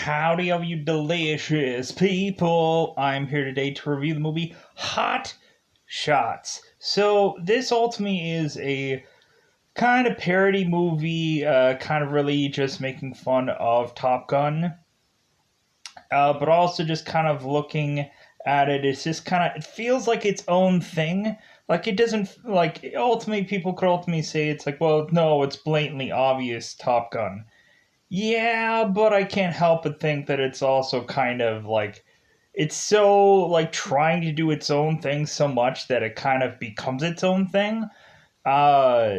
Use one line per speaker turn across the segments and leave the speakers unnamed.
Howdy, all you delicious people. I'm here today to review the movie Hot Shots. So, this ultimately is a kind of parody movie, kind of really just making fun of Top Gun, but also just kind of looking at it. It's just kind of, it feels like its own thing. Like, it doesn't, like, ultimately, people could ultimately say it's like, well, no, it's blatantly obvious Top Gun. Yeah, but I can't help but think that it's also kind of like it's so like trying to do its own thing so much that it kind of becomes its own thing. Uh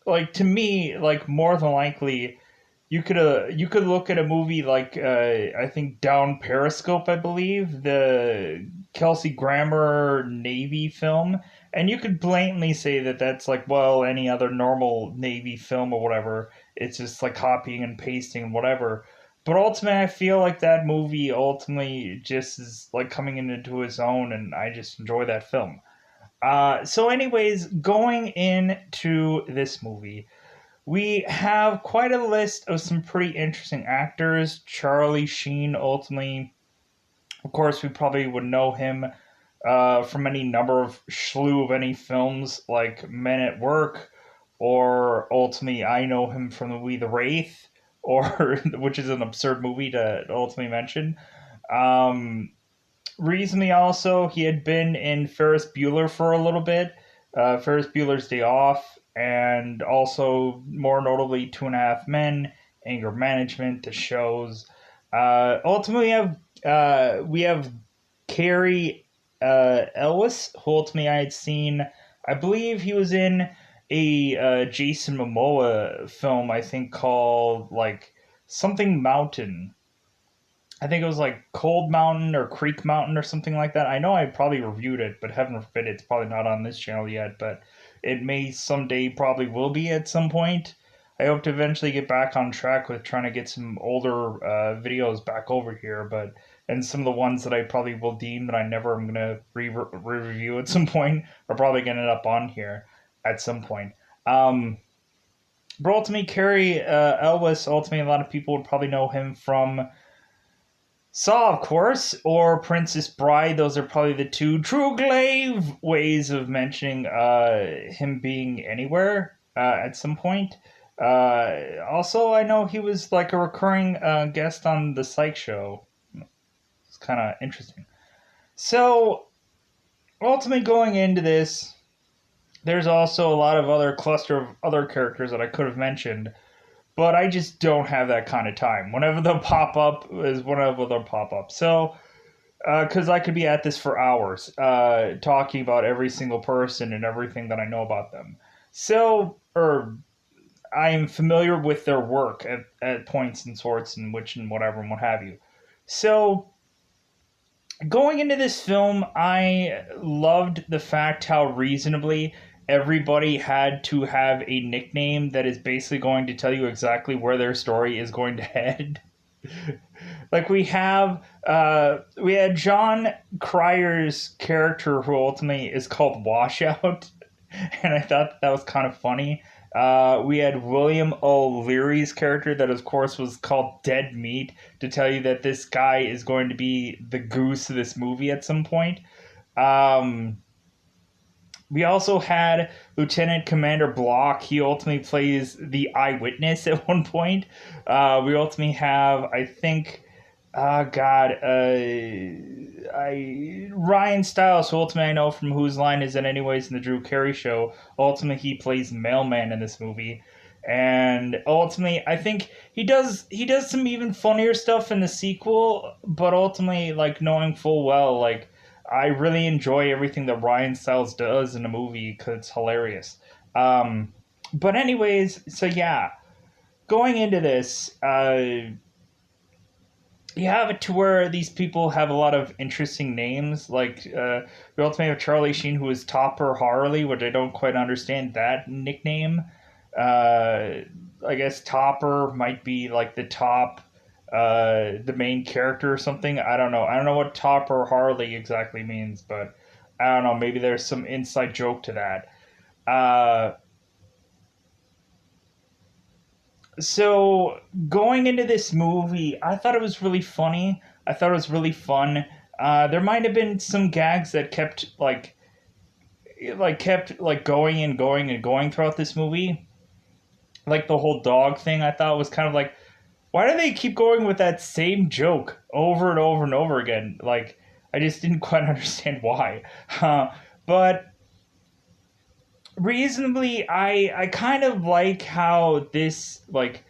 like to me, like more than likely you could look at a movie like I think Down Periscope, I believe, the Kelsey Grammer Navy film, and you could blatantly say that that's like, well, any other normal Navy film or whatever. It's just like copying and pasting and whatever. But ultimately, I feel like that movie ultimately just is like coming into its own, and I just enjoy that film. Anyways, going into this movie, we have quite a list of some pretty interesting actors. Charlie Sheen, ultimately, of course, we probably would know him from any number of slew of any films like Men at Work, or ultimately, I know him from the movie The Wraith, or which is an absurd movie to ultimately mention. Um, Recently, also, he had been in Ferris Bueller for a little bit, Ferris Bueller's Day Off, and also more notably Two and a Half Men, Anger Management, the shows. Ultimately, we have Carrie Ellis, who ultimately I had seen. I believe he was in a Jason Momoa film, I think called like something Mountain. I think it was like Cold Mountain or Creek Mountain or something like that. I know I probably reviewed it, but heaven forbid it's probably not on this channel yet, but it may someday probably will be at some point. I hope to eventually get back on track with trying to get some older videos back over here, but and some of the ones that I probably will deem that I never am gonna review at some point are probably gonna end up on here at some point. Um, but ultimately, Carrie Elwes, ultimately, a lot of people would probably know him from Saw, of course, or Princess Bride. Those are probably the two true glaive ways of mentioning him being anywhere at some point. Also, I know he was like a recurring guest on the Psych Show. It's kind of interesting. So, ultimately, going into this, there's also a lot of other cluster of other characters that I could have mentioned, but I just don't have that kind of time. Whenever they'll pop up is whenever they'll pop up. So, because I could be at this for hours, talking about every single person and everything that I know about them. So, or I am familiar with their work at points and sorts and which and whatever and what have you. So, going into this film, I loved the fact how reasonably everybody had to have a nickname that is basically going to tell you exactly where their story is going to head. Like we had John Cryer's character who ultimately is called Washout, and I thought that was kind of funny. We had William O'Leary's character that of course was called Dead Meat to tell you that this guy is going to be the goose of this movie at some point. Um, we also had Lieutenant Commander Block. He ultimately plays the eyewitness at one point. We ultimately have, I think, God, Ryan Stiles, who ultimately I know from Whose Line Is It Anyways in the Drew Carey Show. Ultimately, he plays Mailman in this movie, and ultimately, I think he does some even funnier stuff in the sequel. But ultimately, like knowing full well, like I really enjoy everything that Ryan Stiles does in the movie because it's hilarious. But anyways, so yeah, going into this, you have it to where these people have a lot of interesting names. Like we ultimately have Charlie Sheen, who is Topper Harley, which I don't quite understand that nickname. Uh, I guess Topper might be like the main character or something. I don't know. I don't know what Topper Harley exactly means, but I don't know. Maybe there's some inside joke to that. Uh, So going into this movie, I thought it was really funny. I thought it was really fun. There might have been some gags that kept kept like going and going and going throughout this movie. Like the whole dog thing, I thought was kind of like, why do they keep going with that same joke over and over and over again? Like, I just didn't quite understand why. But reasonably, I kind of like how this like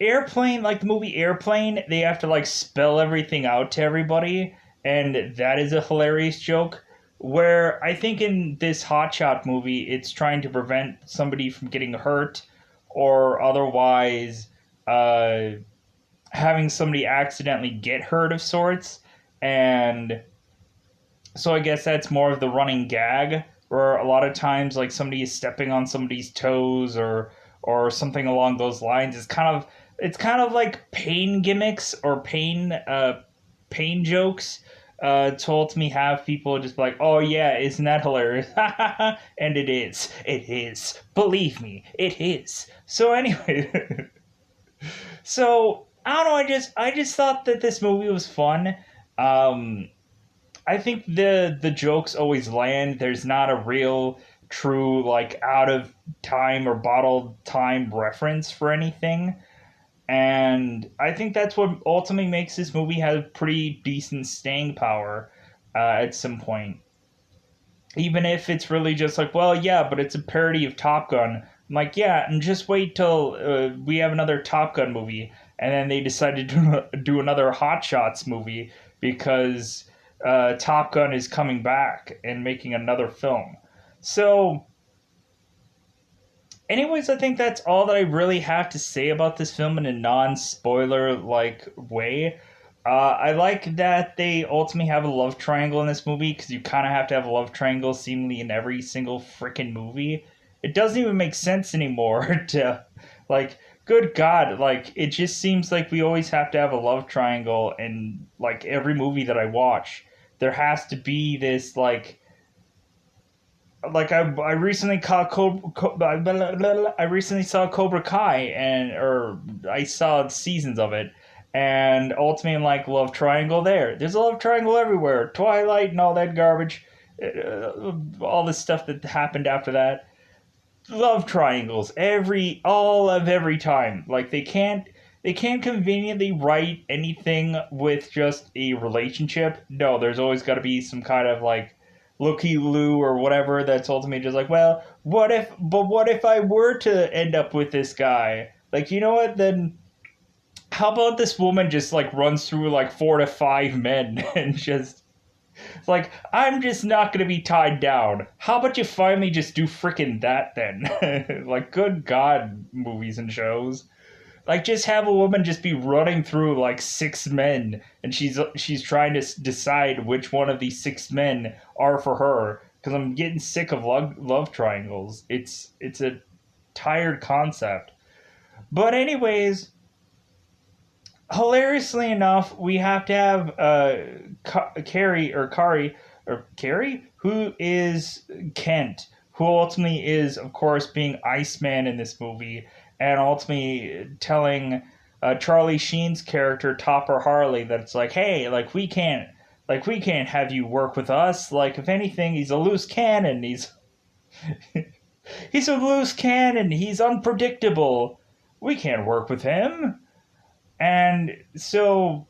Airplane, like the movie Airplane, they have to like spell everything out to everybody, and that is a hilarious joke. Where I think in this Hotshot movie, it's trying to prevent somebody from getting hurt or otherwise uh, having somebody accidentally get hurt of sorts, and so I guess that's more of the running gag, where a lot of times like somebody is stepping on somebody's toes or something along those lines. It's kind of like pain gimmicks or pain jokes. To ultimately have people just be like, oh yeah, isn't that hilarious? And it is. Believe me, it is. So anyway, so I don't know. I just thought that this movie was fun. Um, I think the jokes always land. There's not a real true like out of time or bottled time reference for anything. And I think that's what ultimately makes this movie have pretty decent staying power at some point. Even if it's really just like, well, yeah, but it's a parody of Top Gun. I'm like, yeah, and just wait till we have another Top Gun movie. And then they decided to do another Hot Shots movie because Top Gun is coming back and making another film. So, anyways, I think that's all that I really have to say about this film in a non spoiler like way. I like that they ultimately have a love triangle in this movie because you kind of have to have a love triangle seemingly in every single freaking movie. It doesn't even make sense anymore to, like, good God, like, it just seems like we always have to have a love triangle in, like, every movie that I watch. There has to be this, I recently caught I recently saw Cobra Kai and or I saw seasons of it, and ultimately I'm like, love triangle there. There's a love triangle everywhere. Twilight and all that garbage, all the stuff that happened after that. Love triangles all of every time. Like they can't conveniently write anything with just a relationship. No, there's always got to be some kind of like looky loo or whatever that's ultimately just like, well, what if I were to end up with this guy? Like, you know what? Then how about this woman just like runs through like 4 to 5 men and just it's like, I'm just not going to be tied down. How about you finally just do frickin' that then? Like, good God, movies and shows. Like, just have a woman just be running through like 6 men, and she's trying to decide which one of these 6 men are for her. Because I'm getting sick of love triangles. It's a tired concept. But anyways, hilariously enough, we have to have Carrie or Kari or Carrie, who is Kent, who ultimately is, of course, being Iceman in this movie, and ultimately telling Charlie Sheen's character Topper Harley that it's like, hey, like we can't have you work with us. Like if anything, he's a loose cannon. He's a loose cannon. He's unpredictable. We can't work with him. And so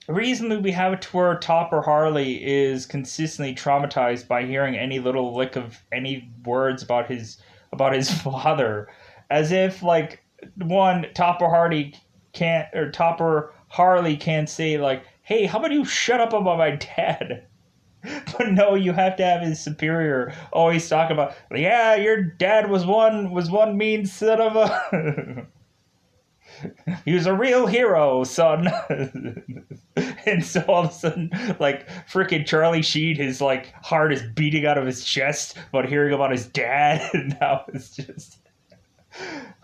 recently we have it to where Topper Harley is consistently traumatized by hearing any little lick of any words about his father. As if like one Topper Harley can't say like, hey, how about you shut up about my dad? But no, you have to have his superior always talk about, yeah, your dad was one mean son of a he was a real hero, son. And so all of a sudden, like freaking Charlie Sheen, his like heart is beating out of his chest about hearing about his dad, and now it's just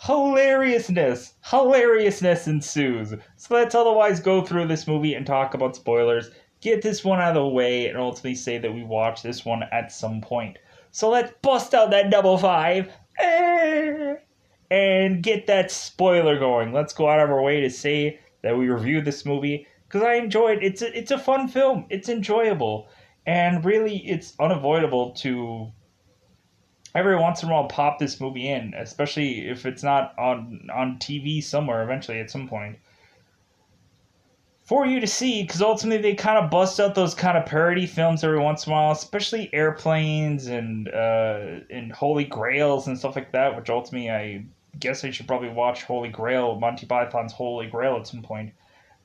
hilariousness ensues. So let's otherwise go through this movie and talk about spoilers. Get this one out of the way, and ultimately say that we watch this one at some point. So let's bust out that double five. and get that spoiler going. Let's go out of our way to say that we reviewed this movie because I enjoyed it. It's a fun film. It's enjoyable, and really, it's unavoidable to every once in a while pop this movie in, especially if it's not on TV somewhere eventually at some point for you to see, because ultimately they kind of bust out those kind of parody films every once in a while, especially airplanes and Holy Grails and stuff like that. Which ultimately I guess I should probably watch Holy Grail, Monty Python's Holy Grail at some point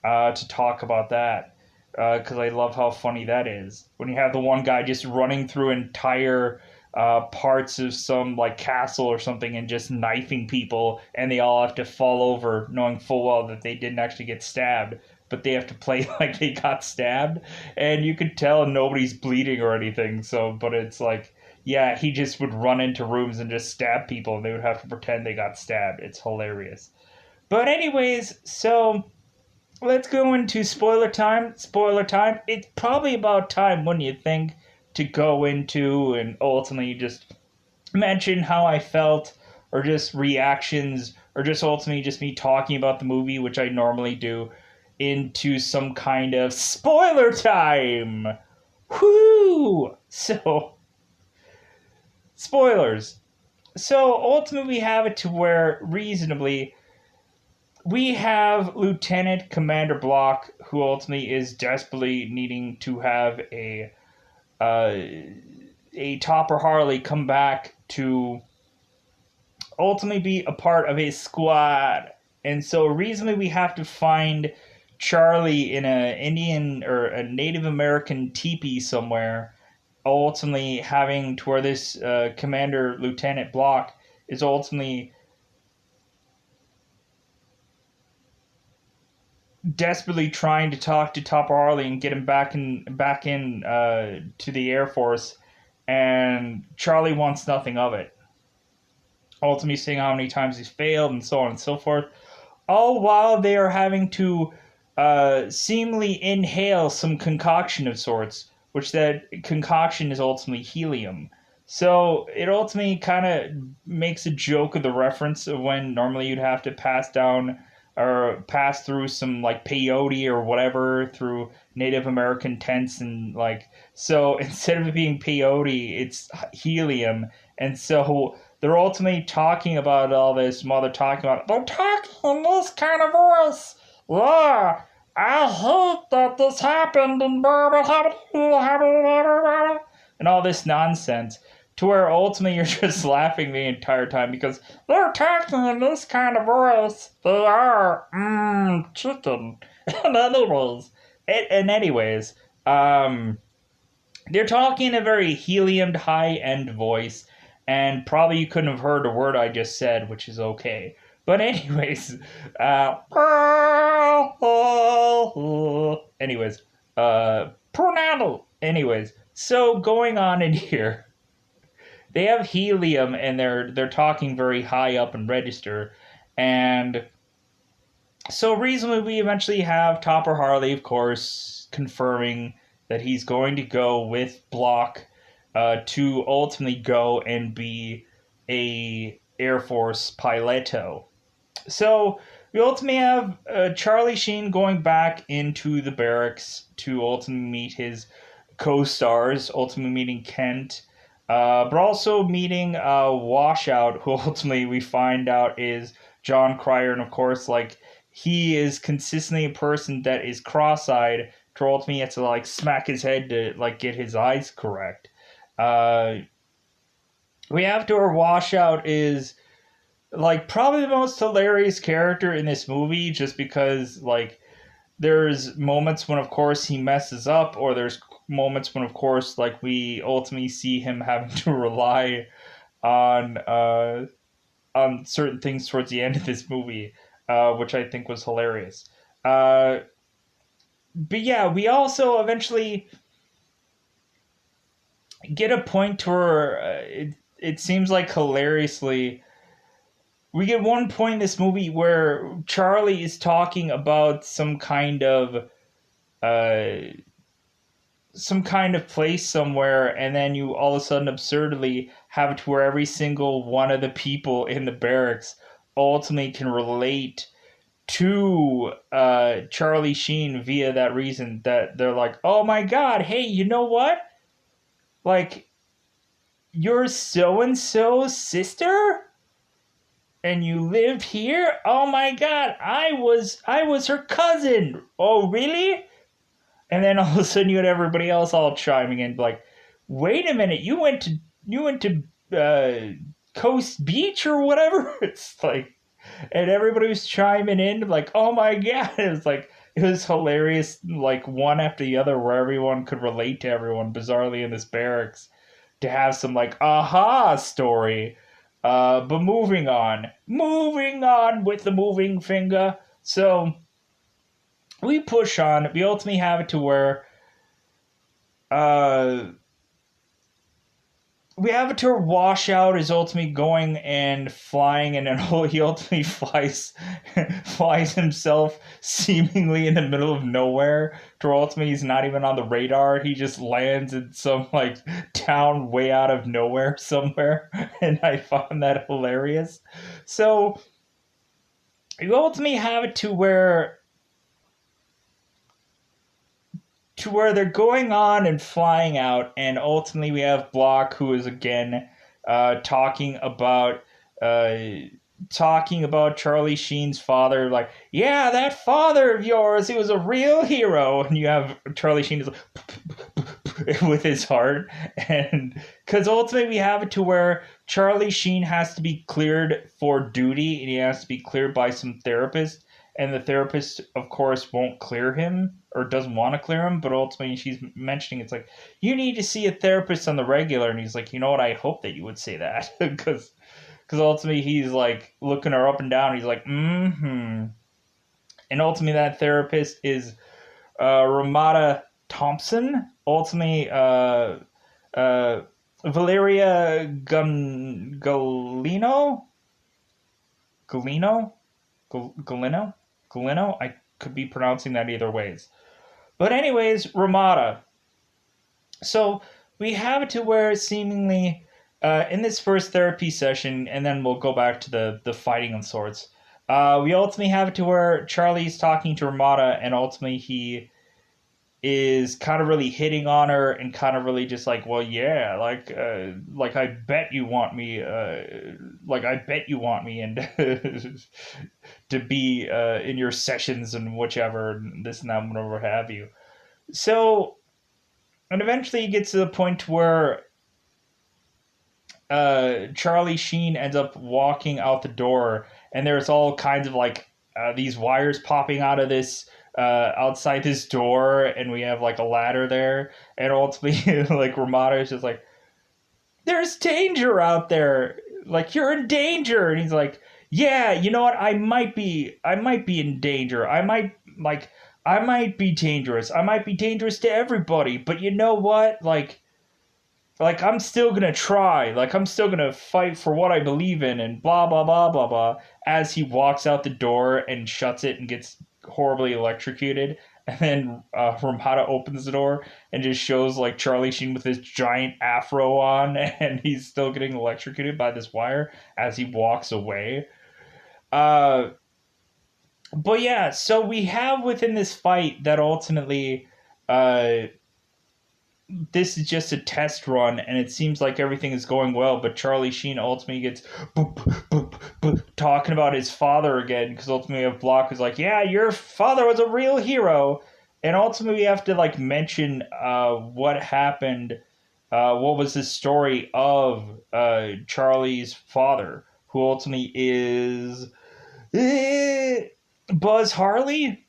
to talk about that because I love how funny that is. When you have the one guy just running through entire parts of some like castle or something and just knifing people, and they all have to fall over, knowing full well that they didn't actually get stabbed, but they have to play like they got stabbed, and you could tell nobody's bleeding or anything. So, but it's like, yeah, he just would run into rooms and just stab people, and they would have to pretend they got stabbed. It's hilarious. But anyways, so let's go into spoiler time. Spoiler time. It's probably about time, wouldn't you think, to go into and ultimately just mention how I felt, or just reactions, or just ultimately just me talking about the movie, which I normally do, into some kind of spoiler time. Whoo! So, spoilers. So ultimately, we have it to where reasonably we have Lieutenant Commander Block, who ultimately is desperately needing to have a Topper Harley come back to ultimately be a part of his squad. And so reasonably we have to find Charlie in a Indian or a Native American teepee somewhere, ultimately having to where this Commander Lieutenant Block is ultimately desperately trying to talk to Topper Harley and get him back in to the Air Force, and Charlie wants nothing of it. Ultimately saying how many times he's failed and so on and so forth, all while they are having to seemingly inhale some concoction of sorts, which that concoction is ultimately helium. So it ultimately kind of makes a joke of the reference of when normally you'd have to pass down or pass through some like peyote or whatever through Native American tents, and like, so instead of it being peyote, it's helium. And so they're ultimately talking about all this while they're talking in this kind of voice. Yeah, I hate that this happened and all this nonsense, to where ultimately you're just laughing the entire time because they're talking in this kind of voice. They are, chicken. And anyways, they're talking in a very heliumed, high-end voice, and probably you couldn't have heard a word I just said, which is okay. But anyways, Pronado. Anyways, so going on in here, they have helium and they're talking very high up in register, and so reasonably we eventually have Topper Harley, of course, confirming that he's going to go with Block to ultimately go and be a Air Force piloto. So we ultimately have Charlie Sheen going back into the barracks to ultimately meet his co-stars, ultimately meeting Kent, but also meeting Washout, who ultimately we find out is John Cryer, and of course, like, he is consistently a person that is cross-eyed, to ultimately he has to like smack his head to like get his eyes correct. We have to our Washout is like probably the most hilarious character in this movie, just because like there's moments when of course he messes up, or there's moments when of course like we ultimately see him having to rely on certain things towards the end of this movie, which I think was hilarious. But yeah, we also eventually get a point to where it seems like hilariously we get one point in this movie where Charlie is talking about some kind of place somewhere, and then you all of a sudden absurdly have it to where every single one of the people in the barracks ultimately can relate to Charlie Sheen via that reason, that they're like, oh my god, hey, you know what? Like, you're so and so's sister? And you live here? Oh my god, I was her cousin. Oh really? And then all of a sudden you had everybody else all chiming in like, wait a minute, you went to Coast Beach or whatever? It's like, and everybody was chiming in like, oh my god. It was hilarious, like one after the other, where everyone could relate to everyone bizarrely in this barracks, to have some like aha story. But moving on with the moving finger. So we push on. We ultimately have it to where uh, we have it to where Washout is ultimately going and flying, and then he ultimately flies himself seemingly in the middle of nowhere. To where ultimately he's not even on the radar. He just lands in some like town way out of nowhere somewhere, and I found that hilarious. So you ultimately have it to where they're going on and flying out, and ultimately we have Block, who is again talking about uh, Charlie Sheen's father, like, yeah, that father of yours, he was a real hero, and you have Charlie Sheen is like, with his heart, and because ultimately we have it to where Charlie Sheen has to be cleared for duty, and he has to be cleared by some therapist, and the therapist, of course, won't clear him or doesn't want to clear him. But ultimately, she's mentioning it's like, you need to see a therapist on the regular, and he's like, you know what? I hope that you would say that because ultimately he's like looking her up and down. He's like, mm-hmm. And ultimately, that therapist is Ramada Thompson. Ultimately, uh, Valeria Galino, Galino, Galino. I could be pronouncing that either ways. But anyways, Ramada. So we have it to where seemingly in this first therapy session, and then we'll go back to the fighting and swords. We ultimately have it to where Charlie's talking to Ramada, and ultimately he is kind of really hitting on her, and kind of really just like, well, yeah, like I bet you want me, like I bet you want me, and to be in your sessions and whichever, and this and that, whatever have you. So, and eventually he gets to the point where Charlie Sheen ends up walking out the door, and there's all kinds of like these wires popping out of this outside this door, and we have like a ladder there, and ultimately like Ramada is just like, "There's danger out there, like you're in danger," and he's like, "Yeah, you know what? I might be in danger. I might be dangerous. I might be dangerous to everybody, but you know what? Like I'm still gonna try. Like I'm still gonna fight for what I believe in," and blah blah blah blah blah. As he walks out the door and shuts it and gets horribly electrocuted, and then Ramada opens the door and just shows like Charlie Sheen with his giant afro on, and he's still getting electrocuted by this wire as he walks away. Uh, but yeah, so we have within this fight that ultimately uh, this is just a test run, and it seems like everything is going well, but Charlie Sheen ultimately gets boop, boop, boop, talking about his father again, because ultimately a Block is like, yeah, your father was a real hero, and ultimately we have to like mention what happened, what was the story of Charlie's father, who ultimately is Buzz Harley.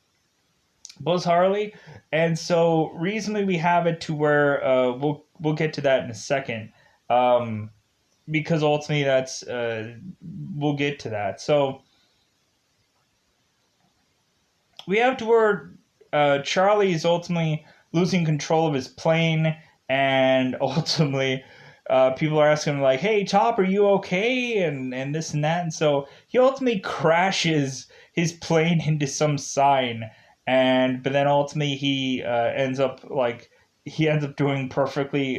Buzz Harley, and so recently we have it to where we'll get to that in a second, um, because ultimately that's we'll get to that. So we have to where Charlie is ultimately losing control of his plane, and ultimately people are asking him like, "Hey, Top, are you okay?" and this and that, and so he ultimately crashes his plane into some sign, and but then ultimately he ends up doing perfectly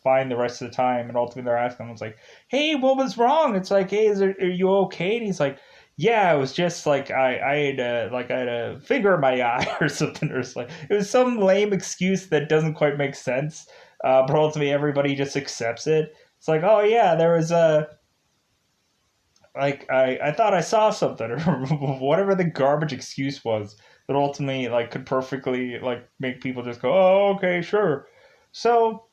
fine the rest of the time, and ultimately they're asking him, it's like, "Hey, what was wrong?" It's like, "Hey, are you okay?" And he's like, Yeah, it was just like I had a finger in my eye or something, or like it was some lame excuse that doesn't quite make sense. But ultimately, everybody just accepts it. It's like, oh yeah, there was a like I thought I saw something or whatever the garbage excuse was that ultimately like could perfectly like make people just go, oh okay, sure. So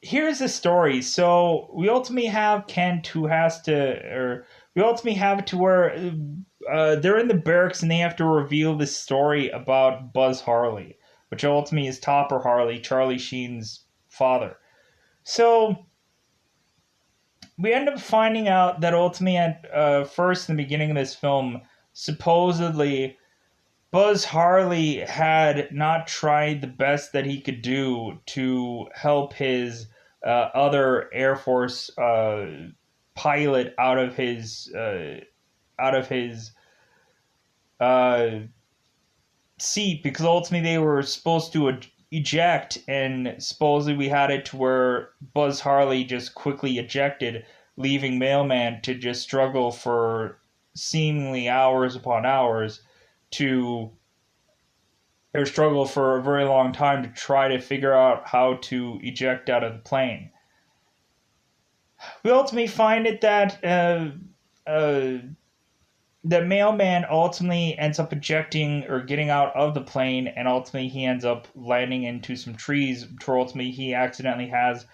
here's the story. So we ultimately have Kent who has to, or we ultimately have it to where they're in the barracks and they have to reveal this story about Buzz Harley, which ultimately is Topper Harley, Charlie Sheen's father. So we end up finding out that ultimately at first in the beginning of this film, supposedly Buzz Harley had not tried the best that he could do to help his other Air Force pilot out of his uh, seat because ultimately they were supposed to eject, and supposedly we had it to where Buzz Harley just quickly ejected, leaving Mailman to just struggle for seemingly hours upon hours to or struggle for a very long time to try to figure out how to eject out of the plane. We ultimately find it uh, the mailman ultimately ends up ejecting or getting out of the plane, and ultimately he ends up landing into some trees. To ultimately he accidentally has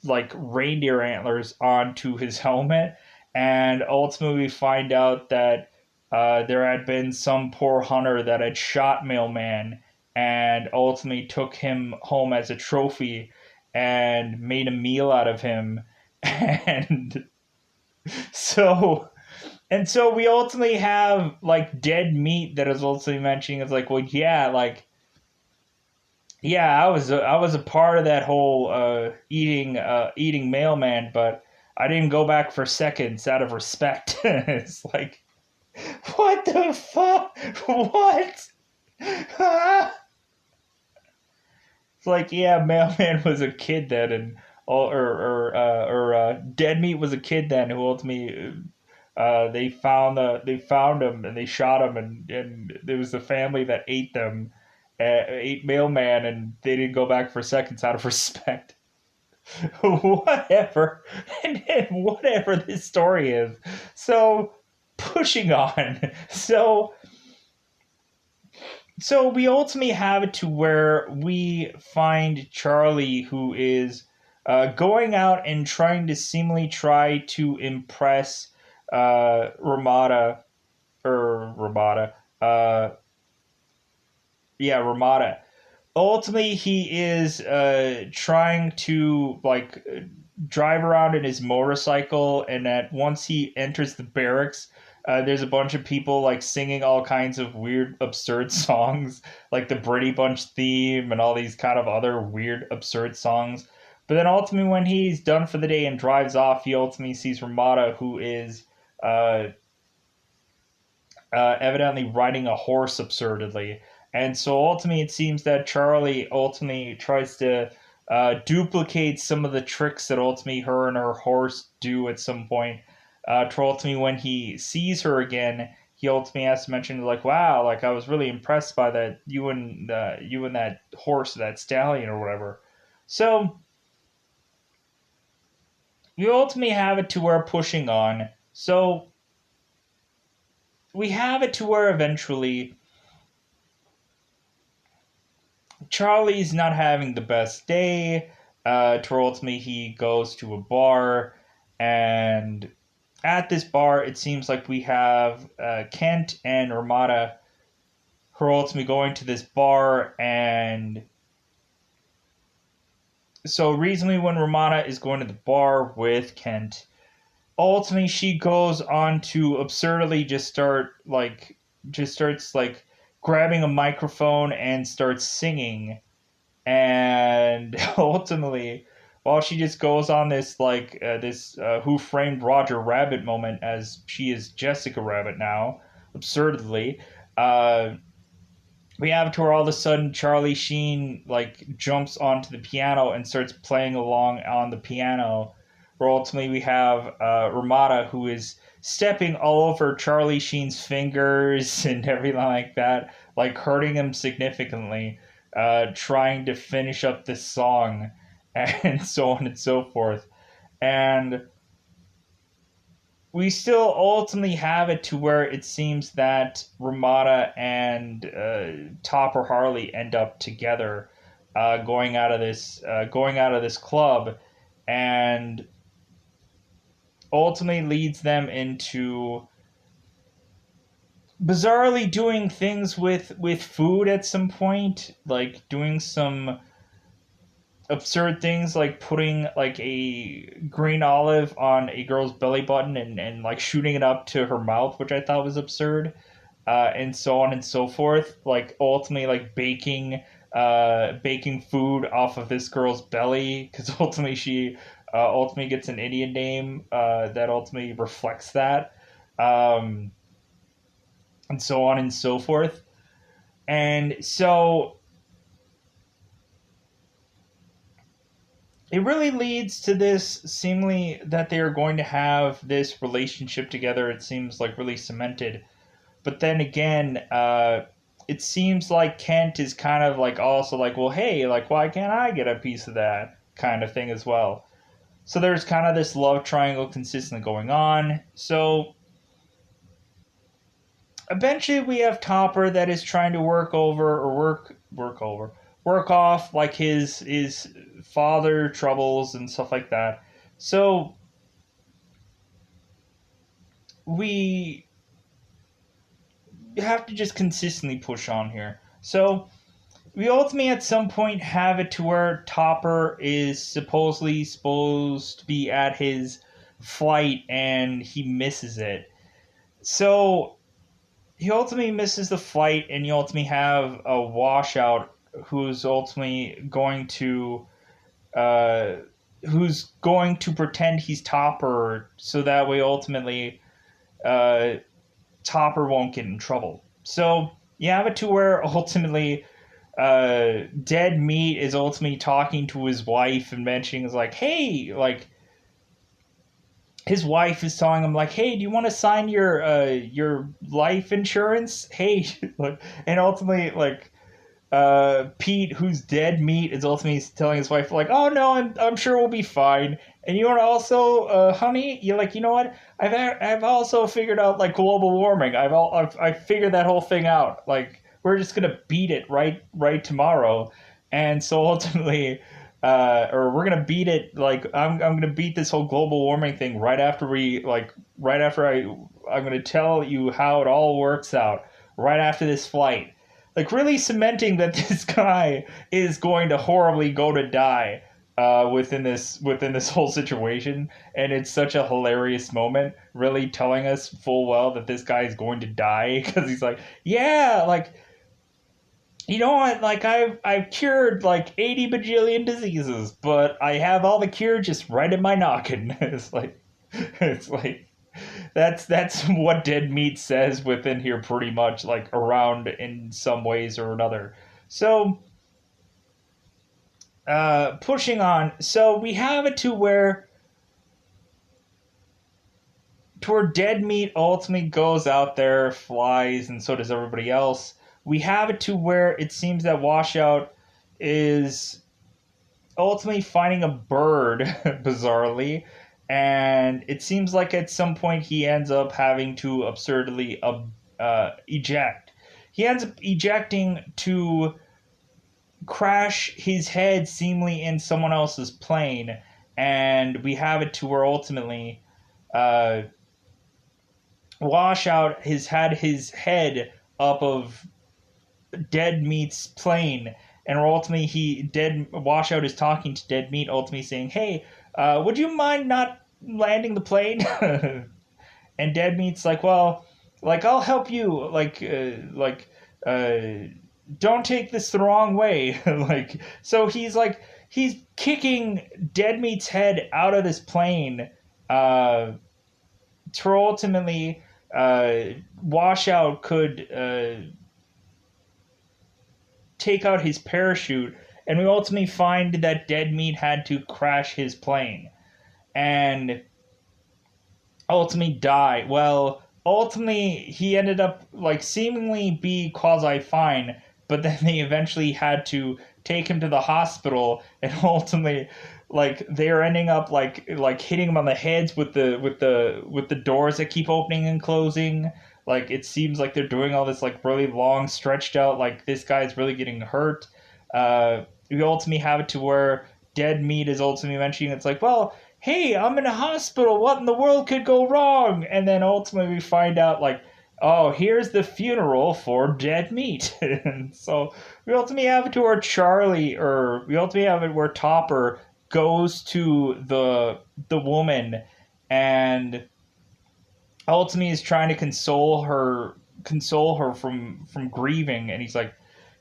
like reindeer antlers onto his helmet, and ultimately we find out that there had been some poor hunter that had shot mailman and ultimately took him home as a trophy and made a meal out of him and so and so we ultimately have like dead meat that is ultimately mentioning. It's like, well, yeah, like yeah, I was a part of that whole eating mailman, but I didn't go back for seconds out of respect. It's like, what the fuck? What? It's like, yeah, mailman was a kid then, and dead meat was a kid then who ultimately they found him and they shot him, and there was a family that ate them, ate mailman, and they didn't go back for seconds out of respect. Whatever, and whatever this story is. So pushing on. So we ultimately have it to where we find Charlie, who is going out and trying to seemingly try to impress Ramada or Ramada. Yeah, Ramada. Ultimately, he is trying to like drive around in his motorcycle, and that once he enters the barracks, there's a bunch of people like singing all kinds of weird, absurd songs, like the Brady Bunch theme and all these kind of other weird, absurd songs. But then ultimately, when he's done for the day and drives off, he ultimately sees Ramada, who is uh, evidently riding a horse absurdly. And so ultimately, it seems that Charlie ultimately tries to duplicate some of the tricks that ultimately her and her horse do at some point. To ultimately, when he sees her again, he ultimately has to mention like, "Wow, like I was really impressed by that you and that horse, that stallion or whatever." So you ultimately have it to where pushing on. So we have it to where eventually Charlie's not having the best day. Ultimately, he goes to a bar, and at this bar, it seems like we have Kent and Ramada who are ultimately going to this bar. And so, recently, when Ramada is going to the bar with Kent, ultimately she goes on to absurdly just starts like grabbing a microphone and starts singing, and ultimately while she just goes on this this Who Framed Roger Rabbit moment, as she is Jessica Rabbit now, absurdly, uh we have to where all of a sudden Charlie Sheen like jumps onto the piano and starts playing along on the piano, where ultimately we have Ramada, who is stepping all over Charlie Sheen's fingers and everything like that, like hurting him significantly, trying to finish up this song, and so on and so forth. And we still ultimately have it to where it seems that Ramada and Topper Harley end up together, going out of this club, and ultimately leads them into bizarrely doing things with food at some point, like doing some absurd things like putting like a green olive on a girl's belly button and like shooting it up to her mouth, which I thought was absurd, and so on and so forth. Like ultimately like baking food off of this girl's belly, because ultimately she ultimately gets an Indian name that ultimately reflects that, um, and so on and so forth. And so it really leads to this seemingly that they are going to have this relationship together. It seems like really cemented. But then again, it seems like Kent is kind of like also like, well, hey, like, why can't I get a piece of that kind of thing as well? So there's kind of this love triangle consistently going on. So eventually we have Topper that is trying to work off like his father troubles and stuff like that. So we have to just consistently push on here. So we ultimately at some point have it to where Topper is supposedly supposed to be at his flight and he misses it. So he ultimately misses the flight, and you ultimately have a washout who's ultimately going to uh, who's going to pretend he's Topper, so that way ultimately uh, Topper won't get in trouble. So you have it to where ultimately Dead Meat is ultimately talking to his wife and mentioning is like, hey, like his wife is telling him like, "Hey, do you want to sign your life insurance?" Hey, and ultimately like Pete, who's Dead Meat, is ultimately telling his wife like, "Oh no, I'm sure we'll be fine." And you want to also, honey, you're like, you know what? I've also figured out like global warming. I've figured that whole thing out. Like we're just gonna beat it right tomorrow, and so ultimately or we're gonna beat it. Like I'm gonna beat this whole global warming thing right after I'm gonna tell you how it all works out right after this flight. Like really cementing that this guy is going to horribly go to die within this whole situation, and it's such a hilarious moment. Really telling us full well that this guy is going to die because he's like, yeah, like you know what? Like I've cured like 80 bajillion diseases, but I have all the cure just right in my noggin. It's like that's what Dead Meat says within here pretty much like around in some ways or another. So pushing on. So we have it to where Dead Meat ultimately goes out there, flies, and so does everybody else. We have it to where it seems that Washout is ultimately finding a bird, bizarrely, and it seems like at some point he ends up having to absurdly eject. He ends up ejecting to crash his head seemingly in someone else's plane, and we have it to where ultimately uh, Washout has had his head up of Dead Meat's plane, and ultimately Dead Washout is talking to Dead Meat, ultimately saying, "Hey, would you mind not landing the plane?" And Dead Meat's like, "Well, like I'll help you, uh, don't take this the wrong way." Like, so he's kicking Dead Meat's head out of this plane, uh, to ultimately Washout could take out his parachute, and we ultimately find that Dead Meat had to crash his plane. And ultimately die. Well, ultimately he ended up like seemingly be quasi fine, but then they eventually had to take him to the hospital, and ultimately like they're ending up like hitting him on the heads with the doors that keep opening and closing. Like it seems like they're doing all this like really long stretched out, like this guy's really getting hurt. We ultimately have it to where Dead Meat is ultimately mentioning it's like, well, hey, I'm in a hospital. What in the world could go wrong? And then ultimately we find out, like, oh, here's the funeral for Dead Meat. And so we ultimately have it to where we ultimately have it where Topper goes to the woman and ultimately is trying to console her from grieving, and he's like,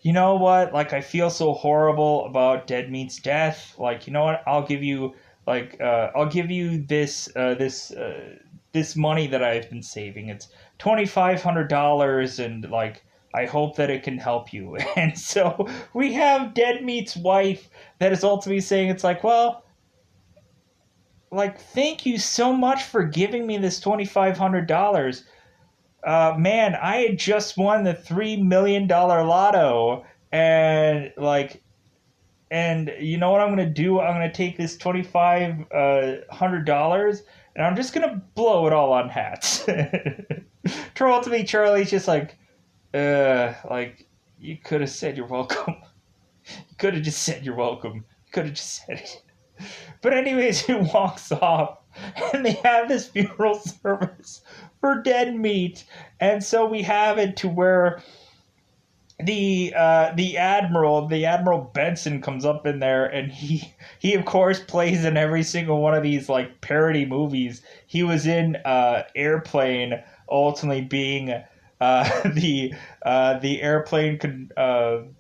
you know what, like I feel so horrible about Dead Meat's death, like you know what, I'll give you this money that I've been saving. It's $2,500, and like I hope that it can help you. And so we have Dead Meat's wife that is ultimately saying it's like, well, like thank you so much for giving me this $2,500. Man, I had just won the $3 million lotto, and like, and you know what I'm gonna do? I'm gonna take this $2,500, and I'm just gonna blow it all on hats. Troll to me, Charlie's just like you could have said you're welcome. You could have just said you're welcome. You could have just said it. But anyways, he walks off, and they have this funeral service for Dead Meat, and so we have it to where the Admiral Benson comes up in there, and he of course plays in every single one of these like parody movies. He was in Airplane, ultimately being the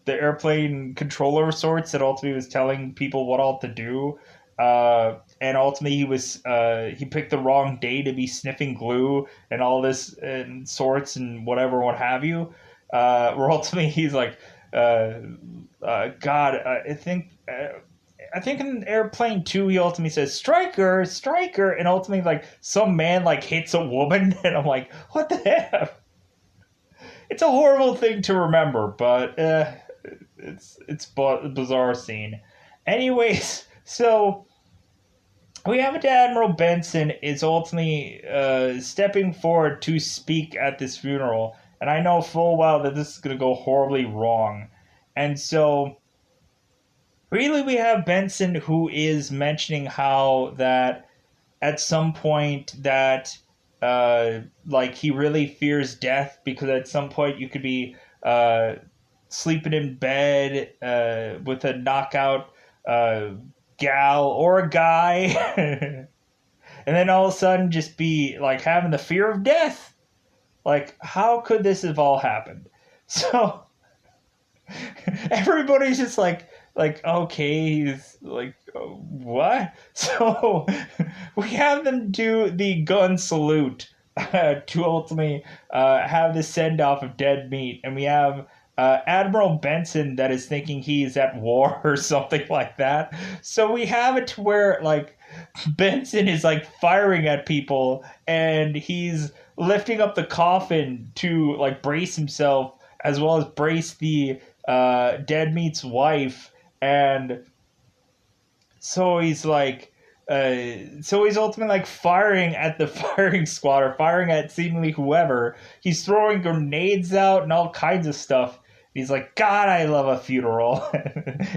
airplane controller of sorts that ultimately was telling people what all to do. And ultimately he picked the wrong day to be sniffing glue and all this and sorts and whatever what have you. Where ultimately he's like, God, I think in Airplane 2 he ultimately says Striker, Striker, and ultimately like some man like hits a woman, and I'm like, what the heck? It's a horrible thing to remember, but it's a bizarre scene. Anyways, so we have it, Admiral Benson is ultimately stepping forward to speak at this funeral, and I know full well that this is going to go horribly wrong. And so, really, we have Benson who is mentioning how that at some point that like he really fears death, because at some point you could be sleeping in bed with a knockout gal or a guy, and then all of a sudden just be like having the fear of death. Like, how could this have all happened? So everybody's just like okay, he's like, what? So we have them do the gun salute to ultimately have the send off of Dead Meat, and we have Admiral Benson that is thinking he's at war or something like that. So we have it to where like Benson is like firing at people, and he's lifting up the coffin to like brace himself as well as brace the Dead Meat's wife. And so he's like so he's ultimately like firing at the firing squad, or firing at seemingly whoever. He's throwing grenades out and all kinds of stuff. He's like, God, I love a funeral.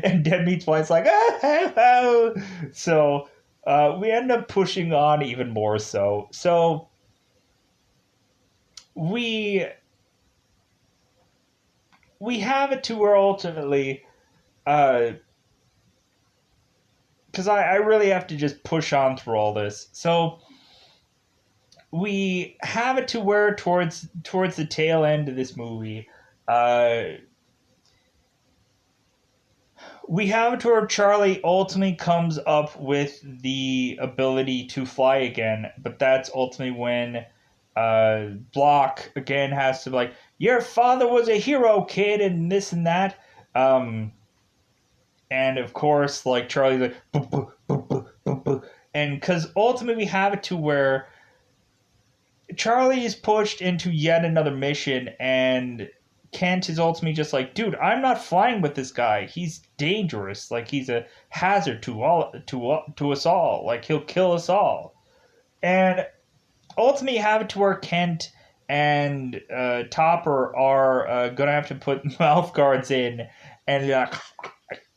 And Dead Meat's wife's like, oh. So we end up pushing on even more so. So we have it to where ultimately because I really have to just push on through all this. So we have it to where towards the tail end of this movie, we have it to where Charlie ultimately comes up with the ability to fly again, but that's ultimately when Block again has to be like, your father was a hero, kid, and this and that. And of course, like Charlie's like, boo, boo, boo, boo, boo, boo. And because ultimately we have it to where Charlie is pushed into yet another mission, and Kent is ultimately just like, dude, I'm not flying with this guy. He's dangerous. Like he's a hazard to us all. Like he'll kill us all. And ultimately, have it to where Kent and Topper are gonna have to put mouth guards in and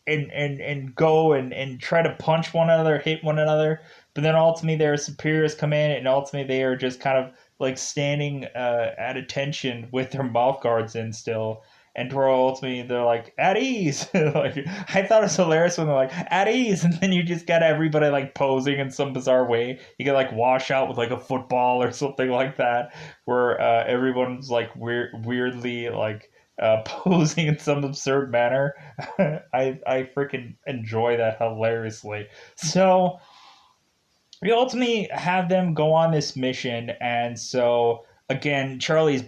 and go and try to punch one another, hit one another. But then ultimately their superiors come in, and ultimately they are just kind of like standing at attention with their mouth guards in still. And to where ultimately they're like at ease. Like I thought it was hilarious when they're like at ease, and then you just got everybody like posing in some bizarre way. You get like wash out with like a football or something like that, where everyone's like weirdly like posing in some absurd manner. I freaking enjoy that hilariously. So we ultimately have them go on this mission, and so again, Charlie's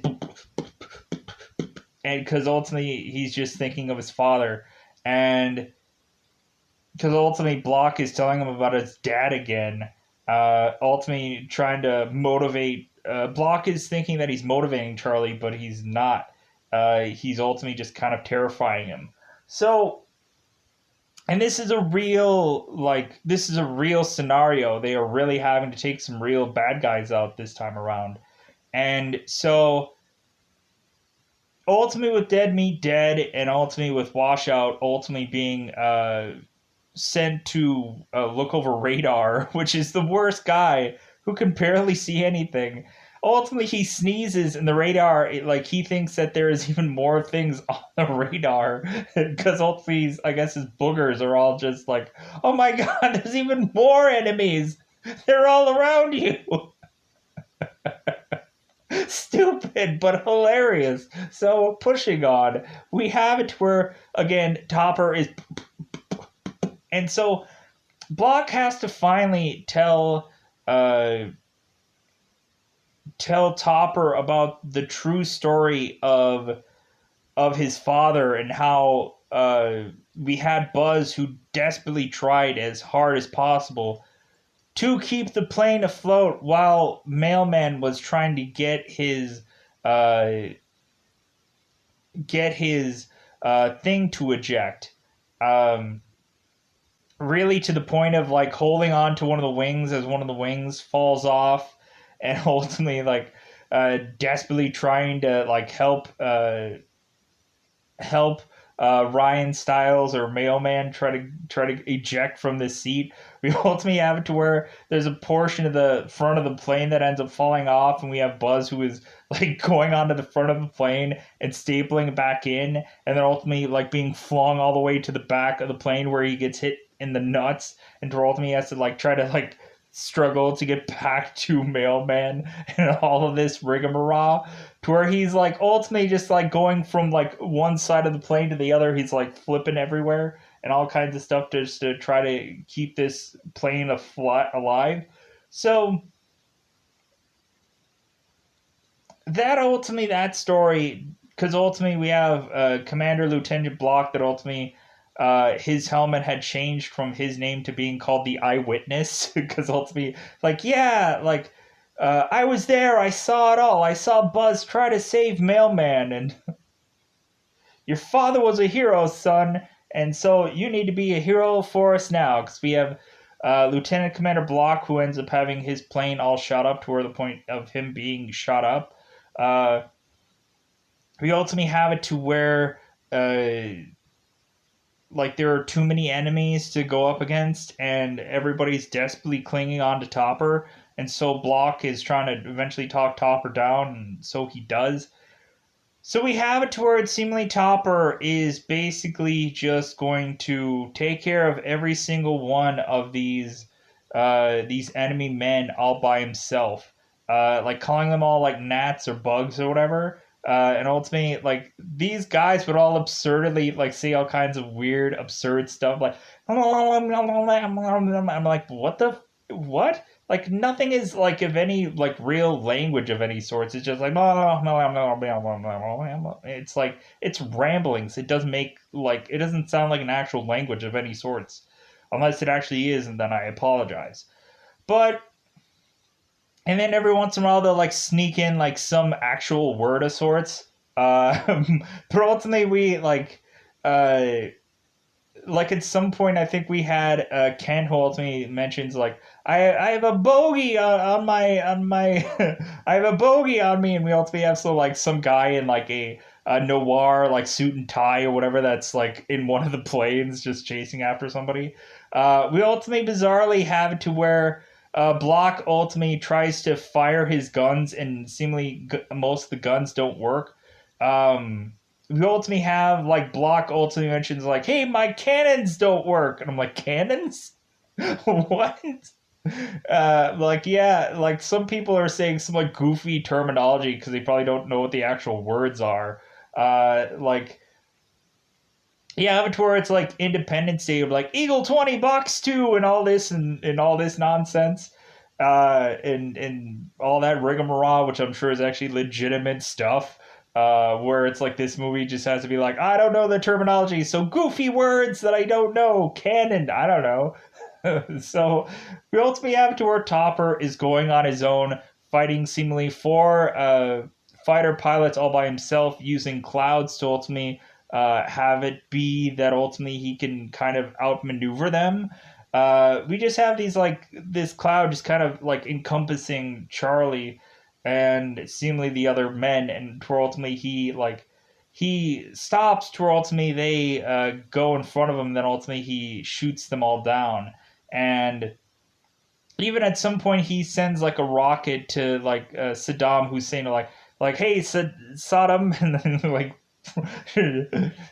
and because ultimately he's just thinking of his father, and because ultimately Block is telling him about his dad again. Ultimately trying to motivate. Block is thinking that he's motivating Charlie, but he's not. He's ultimately just kind of terrifying him. So, and this is a real scenario. They are really having to take some real bad guys out this time around. And so ultimately with Dead Meat Dead and ultimately with Washout ultimately being sent to look over Radar, which is the worst guy who can barely see anything. Ultimately, he sneezes, and the radar, like he thinks that there is even more things on the radar, because ultimately, I guess his boogers are all just like, oh my god, there's even more enemies. They're all around you. Stupid but hilarious. So pushing on, we have it where again Topper is, and so Block has to finally tell Topper about the true story of his father, and how we had Buzz who desperately tried as hard as possible to keep the plane afloat while Mailman was trying to uh, get his thing to eject. Um, really to the point of like holding on to one of the wings as one of the wings falls off, and ultimately like desperately trying to like help Ryan Stiles or Mailman try to eject from this seat. We ultimately have it to where there's a portion of the front of the plane that ends up falling off, and we have Buzz who is like going onto the front of the plane and stapling it back in, and then ultimately like being flung all the way to the back of the plane where he gets hit in the nuts, and ultimately has to like try to like struggle to get back to Mailman and all of this rigmarole, to where he's like ultimately just like going from like one side of the plane to the other. He's like flipping everywhere and all kinds of stuff just to try to keep this plane alive. So that story, because ultimately we have Commander Lieutenant Block that ultimately his helmet had changed from his name to being called the Eyewitness, because ultimately like yeah like I was there, I saw it all, I saw Buzz try to save Mailman, and your father was a hero, son, and so you need to be a hero for us now, because we have Lieutenant Commander Block who ends up having his plane all shot up to where the point of him being shot up. uh, we ultimately have it to where uh, like there are too many enemies to go up against, and everybody's desperately clinging on to Topper, and so Block is trying to eventually talk Topper down, and so he does. So we have it to where it seemingly Topper is basically just going to take care of every single one of these enemy men all by himself, like calling them all like gnats or bugs or whatever. And ultimately, like these guys would all absurdly like say all kinds of weird, absurd stuff. Like I'm like, what? Like nothing is like of any like real language of any sorts. It's just like it's like it's ramblings. It doesn't make like it doesn't sound like an actual language of any sorts, unless it actually is, and then I apologize. But and then every once in a while they'll like sneak in like some actual word of sorts. But ultimately we uh like at some point I think we had Ken who ultimately mentions like I have a bogey on my I have a bogey on me, and we ultimately have some guy in like a noir like suit and tie or whatever that's like in one of the planes just chasing after somebody. We ultimately bizarrely have it to where Block ultimately tries to fire his guns, and seemingly most of the guns don't work. We ultimately have like Block ultimately mentions like, "Hey, my cannons don't work," and I'm like, "Cannons? What?" Like yeah, like some people are saying some like goofy terminology because they probably don't know what the actual words are. Like yeah, but where it's like Independence Day, like Eagle $20 too, and all this nonsense, and all that rigmarole, which I'm sure is actually legitimate stuff. Where it's like this movie just has to be like, I don't know the terminology, so goofy words that I don't know, canon, I don't know. So we ultimately have to where Topper is going on his own, fighting seemingly four fighter pilots all by himself, using clouds to ultimately have it be that ultimately he can kind of outmaneuver them. We just have these like this cloud just kind of like encompassing Charlie and seemingly the other men, and to ultimately he stops to ultimately they go in front of him. Then ultimately he shoots them all down, and even at some point he sends like a rocket to like Saddam Hussein, like hey Saddam, and then like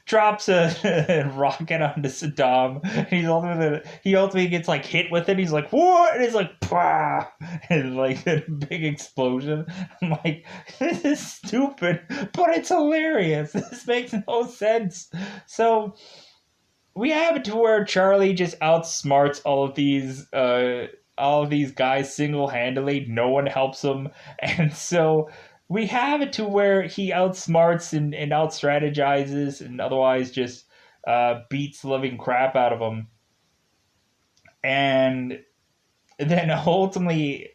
drops a rocket onto Saddam. He ultimately gets like hit with it. He's like what? And he's like pah, and like a big explosion. I'm like, this is stupid, but it's hilarious. This makes no sense. So we have it to where Charlie just outsmarts all of these guys single handedly. No one helps him, and so we have it to where he outsmarts and out strategizes and otherwise just beats the living crap out of them, and then ultimately.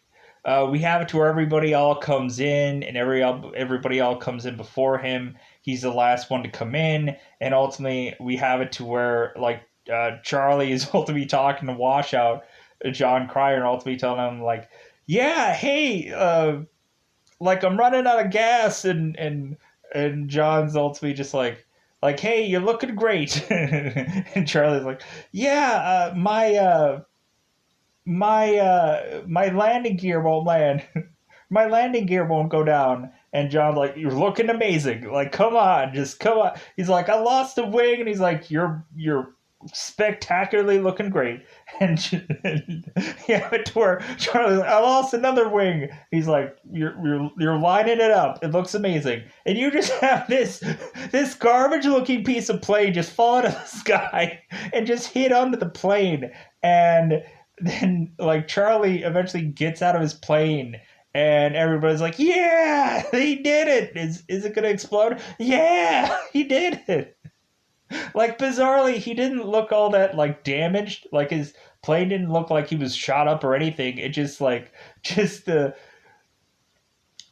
We have it to where everybody all comes in, and everybody all comes in before him. He's the last one to come in, and ultimately we have it to where like Charlie is ultimately talking to Washout, John Cryer, and ultimately telling him like, "Yeah, hey, like I'm running out of gas," and John's ultimately just like, "Hey, you're looking great," and Charlie's like, "Yeah, my landing gear won't land." My landing gear won't go down. And John's like, "You're looking amazing. Like, come on, just come on." He's like, "I lost a wing," and he's like, "You're spectacularly looking great." And yeah, but to where Charlie's like, "I lost another wing." He's like, "You're lining it up. It looks amazing." And you just have this garbage looking piece of plane just fall out of the sky and just hit onto the plane. And then like Charlie eventually gets out of his plane, and everybody's like, "Yeah, he did it. Is it gonna explode? Yeah, he did it." Like bizarrely, he didn't look all that like damaged. Like his plane didn't look like he was shot up or anything. It just the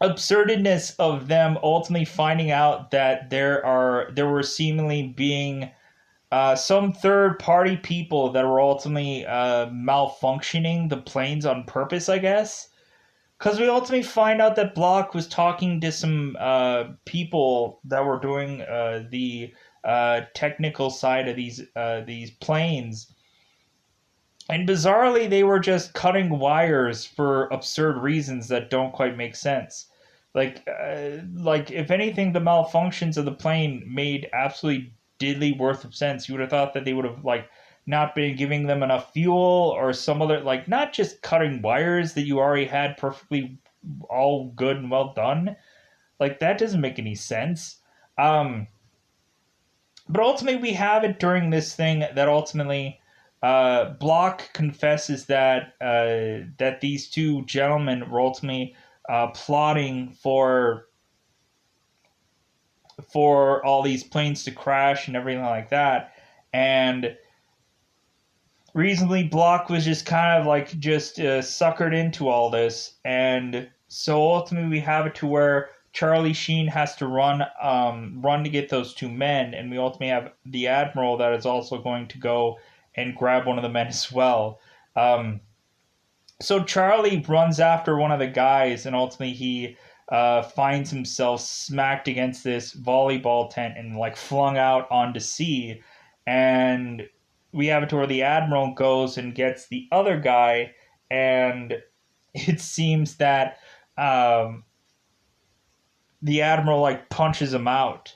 absurdness of them ultimately finding out that there were seemingly being some third party people that were ultimately malfunctioning the planes on purpose, I guess. Because we ultimately find out that Block was talking to some people that were doing the technical side of these planes, and bizarrely, they were just cutting wires for absurd reasons that don't quite make sense. Like if anything, the malfunctions of the plane made absolutely diddly worth of sense. You would have thought that they would have like not been giving them enough fuel or some other like not just cutting wires that you already had perfectly all good and well done. Like that doesn't make any sense. Um, but ultimately, we have it during this thing that ultimately Block confesses that these two gentlemen were ultimately plotting for all these planes to crash and everything like that, and reasonably Block was just kind of like just suckered into all this, and so ultimately we have it to where Charlie Sheen has to run to get those two men, and we ultimately have the Admiral that is also going to go and grab one of the men as well. Um, so Charlie runs after one of the guys, and ultimately he finds himself smacked against this volleyball tent and like flung out onto sea. And we have it to where the Admiral goes and gets the other guy, and it seems that um, the Admiral like punches him out.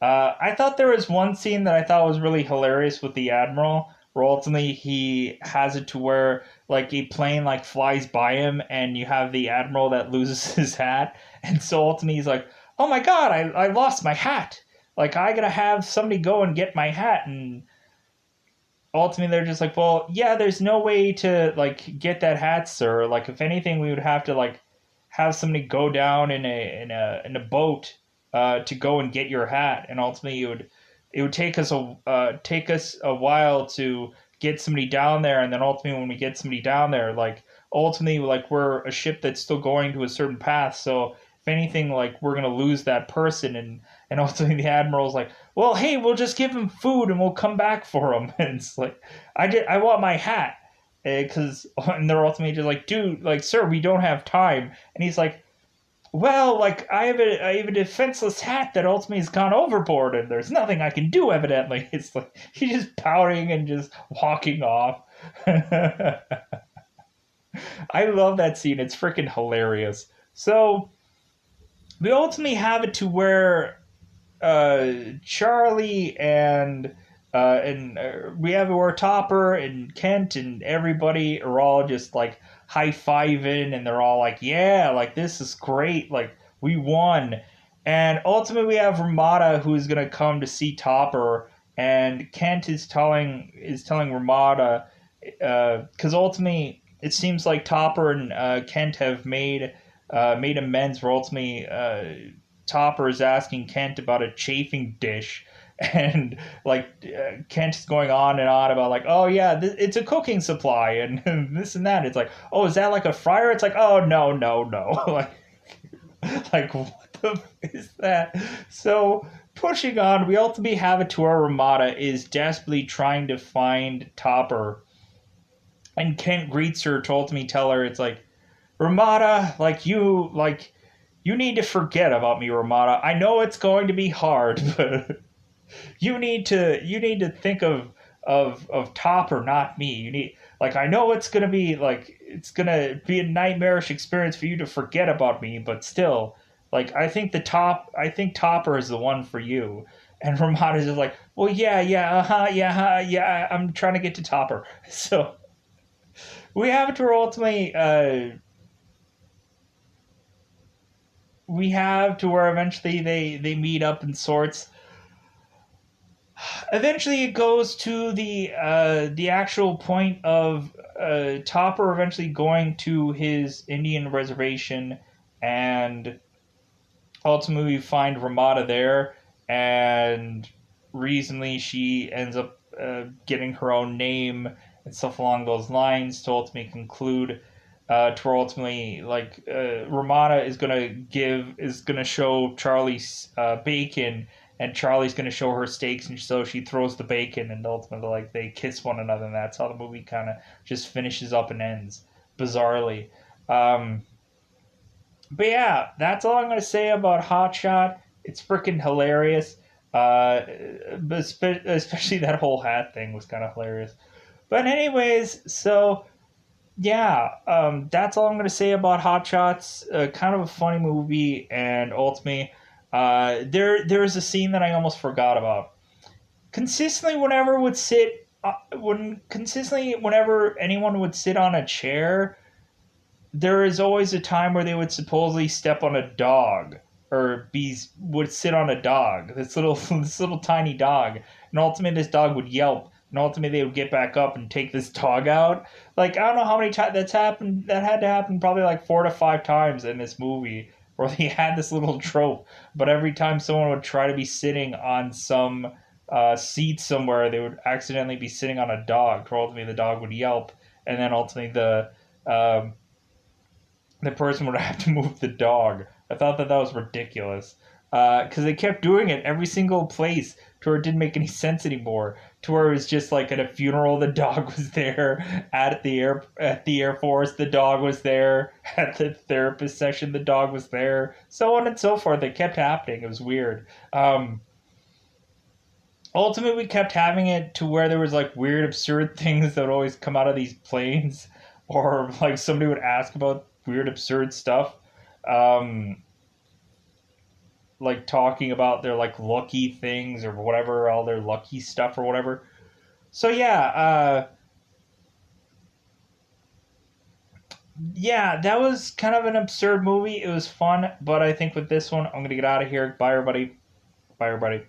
I thought there was one scene that I thought was really hilarious with the Admiral, where ultimately he has it to where like a plane like flies by him, and you have the Admiral that loses his hat, and so ultimately he's like, "Oh my God, I lost my hat! Like I gotta have somebody go and get my hat." And ultimately they're just like, "Well, yeah, there's no way to like get that hat, sir. Like if anything, we would have to like have somebody go down in a boat to go and get your hat, and ultimately it would take us a while to get somebody down there, and then ultimately when we get somebody down there, like ultimately like we're a ship that's still going to a certain path, so if anything, like we're gonna lose that person." And ultimately the Admiral's like, "Well, hey, we'll just give him food and we'll come back for him." And it's like, I want my hat, because and they're ultimately just like, "Dude, like sir, we don't have time." And he's like, "Well, like I have a defenseless hat that ultimately has gone overboard, and there's nothing I can do." Evidently, it's like he's just pouting and just walking off. I love that scene. It's freaking hilarious. So we ultimately have it to where Charlie and we have where Topper and Kent and everybody are all just like high fiving, and they're all like, "Yeah, like this is great, like we won." And ultimately we have Ramada who's gonna come to see Topper, and Kent is telling Ramada because ultimately it seems like Topper and Kent have made amends for ultimately Topper is asking Kent about a chafing dish, and like Kent is going on and on about like, "Oh yeah, it's a cooking supply," and this and that. It's like, "Oh, is that like a fryer?" It's like, "Oh no, no, no!" Like what the is that? So pushing on, we ultimately have it to where Ramada is desperately trying to find Topper, and Kent greets her to ultimately tell her it's like, "Ramada, you need to forget about me, Ramada. I know it's going to be hard, but you need to think of Topper, not me. You need like I know it's gonna be a nightmarish experience for you to forget about me, but still, like I think Topper is the one for you." And Ramada's just like, "Well, yeah, yeah, yeah, yeah. I'm trying to get to Topper." So we have it to where ultimately we have to where eventually they meet up in sorts. Eventually it goes to the actual point of Topper eventually going to his Indian reservation, and ultimately we find Ramada there, and recently she ends up getting her own name and stuff along those lines to ultimately conclude to where ultimately like Ramada is gonna show Charlie's bacon, and Charlie's gonna show her steaks, and so she throws the bacon, and ultimately like they kiss one another, and that's how the movie kind of just finishes up and ends bizarrely. Um, but yeah, that's all I'm gonna say about Hot Shot. It's freaking hilarious. But especially that whole hat thing was kind of hilarious. But anyways, so yeah, that's all I'm gonna say about Hot Shots. Kind of a funny movie, and ultimately, there's a scene that I almost forgot about. Consistently whenever anyone would sit on a chair, there is always a time where they would supposedly step on a dog, or be would sit on a dog. This little this little tiny dog, and ultimately this dog would yelp, and ultimately they would get back up and take this dog out. Like I don't know how many times that's happened. That had to happen probably like 4 to 5 times in this movie, where they had this little trope. But every time someone would try to be sitting on some seat somewhere, they would accidentally be sitting on a dog. To ultimately, the dog would yelp, and then ultimately the person would have to move the dog. I thought that was ridiculous because they kept doing it every single place to where it didn't make any sense anymore. To where it was just like at a funeral, the dog was there. At the Air Force, the dog was there. At the therapist session, the dog was there. So on and so forth. It kept happening. It was weird. Ultimately, we kept having it to where there was like weird, absurd things that would always come out of these planes, or like somebody would ask about weird, absurd stuff. Um, like talking about their like lucky things or whatever, all their lucky stuff or whatever. So yeah, that was kind of an absurd movie. It was fun, but I think with this one, I'm gonna get out of here. Bye, everybody. Bye, everybody.